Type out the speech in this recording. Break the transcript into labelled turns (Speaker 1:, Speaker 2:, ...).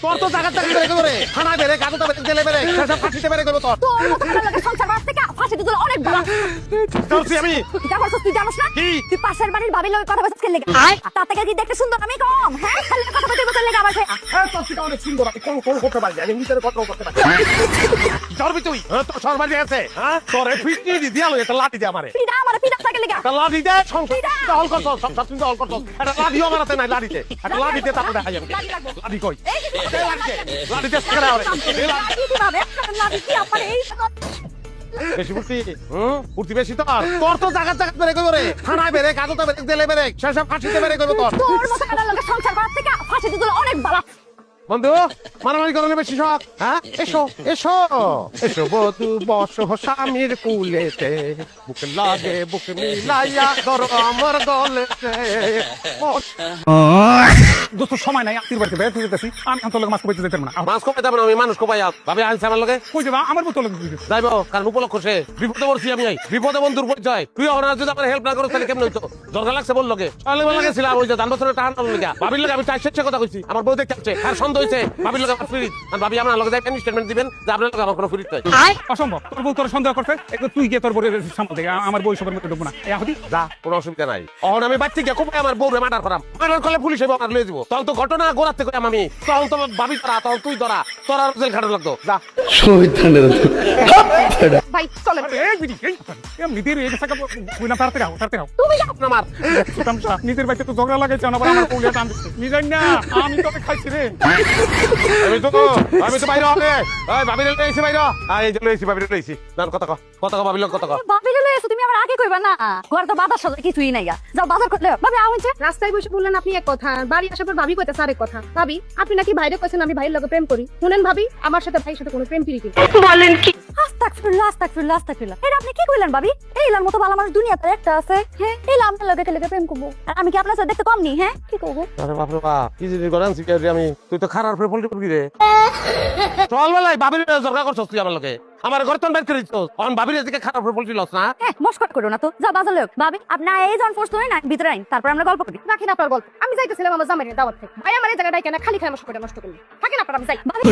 Speaker 1: তোর তো জায়গা জায়গা বেরে করে থানায় বেরে কাগজ বেরে জেলে বেরে সব ফাঁসিতে বেরে করবো তোর
Speaker 2: তোর মতো করে লাগে সংসার বাদ থেকে ফাঁসিতে তুলে অনেক বড়
Speaker 1: চলছি আমি
Speaker 2: কি করছ তুই জানোস না
Speaker 1: কি?
Speaker 2: তুই পাশের বাড়ির ভাবির লগে কথা বলছিস কেন লাগা তাতে কি দেখতে সুন্দর আমি কম হ্যাঁ খালি কথা বলতে বলতে লাগা আমার
Speaker 1: তোর থেকে অনেক সুন্দর আমি কোন কোন করতে পারি আমি নিজের কন্ট্রোল করতে পারি জরবি তুই তোর সরবারি আছে হ্যাঁ তোরে ফিটনি দি দিয়ালো এটা লাঠি দে আমারে
Speaker 2: পিডা আমার পিডা থাকে লাগা
Speaker 1: একটা লাঠি দে সংসার অল করছ সংসার তুমি অল করছ একটা লাঠিও মারাতে নাই লাঠিতে একটা লাঠি দে তারপর দেখাই আমি লাঠি কই লাঠি দে সারা আরে
Speaker 2: কিভাবে লাগি কি আপনি এই
Speaker 1: বেশি ফুর্তি ফুর্তি বেশি তোর তো জায়গা জায়গা বেরে করে থানায় বেরে কাগজ বেরে জেলে বেরে সব ফাঁসিতে বেরে করবো তোর
Speaker 2: তোর মতো করে লাগে সংসার বাদ থেকে ফাঁসিতে তুলে অনেক বড়
Speaker 1: বন্ধু মারামারি করলে বেশি শখ হ্যাঁ এসো এসো এসো বধু বসো স্বামীর কুলেতে বুক লাগে বুক মিলাইয়া ধরো আমার গলেতে
Speaker 3: দোস্ত সময় নাই আত্মীয় বাড়িতে বের হয়ে যেতেছি আমি তোর লগে মাছ কপাইতে যেতে না
Speaker 1: মাছ কমে যাবে না আমি মানুষ কমাই ভাবে আনছে আমার লগে
Speaker 3: কই যাবা আমার বোতল
Speaker 1: যাইবো কারণ উপলক্ষ সে বিপদে পড়ছি আমি বিপদে বন্ধুর পরিচয় তুই ওরা যদি আমার হেল্প না করো তাহলে কেমন হইতো দরকার লাগছে বল লগে তাহলে বল লাগেছিলাম ওই যে দান বছরের টান লগে ভাবির লগে আমি চাই শেষ কথা কইছি আমার বউ দেখতে আসছে আর সন্দেহ হইছে ভাবির লগে আমার ফ্রিজ আর ভাবি আমার লগে যাই স্টেটমেন্ট দিবেন যে আপনার লগে আমার কোনো ফ্রিজ নাই
Speaker 3: অসম্ভব তোর বউ তোর সন্দেহ করছে একটু তুই গিয়ে তোর বউয়ের সামনে থেকে আমার বউ সবার মধ্যে ঢুকবো না এখন
Speaker 1: যা কোনো অসুবিধা নাই অহন আমি বাচ্চা গিয়ে কোপাই আমার বউরে মার্ডার করাম মার্ডার করলে পুলিশ এসে আমার লয়ে দিব তখন তো ঘটনা গোড়াতে কই আমি তখন তো ভাবি ধরা তখন তুই ধরা তোর আর জেল খাটা লাগতো যা
Speaker 2: ভাই চলে
Speaker 3: এমনিতে এই টাকা কইনা তাড়াতাড়ি আও তাড়াতাড়ি আও
Speaker 2: তুমি যাও
Speaker 1: আমার
Speaker 3: সুতামসা নিজের বাড়িতে তো ঝগড়া লাগাইছে না আবার আমার বউলে টান দিচ্ছে নিজের না আমি তোকে খাইছি রে
Speaker 1: আমি তো বাইরে হবে ওই ভাবি রে এসে বাইরে আর এই যে লইছি ভাবি রে লইছি জান কথা ভাবি লোক কথা
Speaker 2: ভাবি ললে এসো তুমি আমার আগে কইবা না ঘর তো বাজার সাথে কিছুই নাই যাও বাজার করলে ভাবি আওছে
Speaker 4: রাস্তায় বসে বললেন আপনি এক কথা, বাড়ি আসার পর ভাবি কইতেছে আরেক কথা। ভাবি আপনি নাকি ভাইরে কইছেন আমি ভাইয়ের লগে প্রেম করি। শুনেন ভাবি, আমার সাথে ভাইয়ের সাথে কোনো প্রেম প্রীতি
Speaker 2: বলেন কি আস্তাগফিরুল্লাহ এটা আপনি কি কইলেন ভাবি এইলার মতো ভালো মানুষ দুনিয়াতে একটা আছে হ্যাঁ এইলা আপনার লগে কেলে প্রেম করব আর আমি কি আপনার সাথে দেখতে কম নি হ্যাঁ কি করব
Speaker 1: আরে বাপ রে বাপ কি জিনিস করেন শিকারি আমি তুই তো খারাপ করে পল্টি করবি রে চল বেলাই ভাবির জরকা করছস তুই আমার লগে আমার ঘর তন বাইর করে দিছস অন ভাবির এদিকে খারাপ করে পল্টি লস না
Speaker 2: হ্যাঁ মস্কট করো না তো যা বাজার লোক ভাবি আপনি এই জন ফোর্স ধরে না ভিতরে আইন তারপর আমরা গল্প করি
Speaker 4: রাখেন আপনার গল্প। আমি যাইতেছিলাম আমার জামাইয়ের দাওয়াত থেকে। ভাই আমার এই জায়গাটায় কেন খালি খালি আমার সময়টা নষ্ট করলি। থাকেন আপনার, আমি যাই।
Speaker 2: ভাবি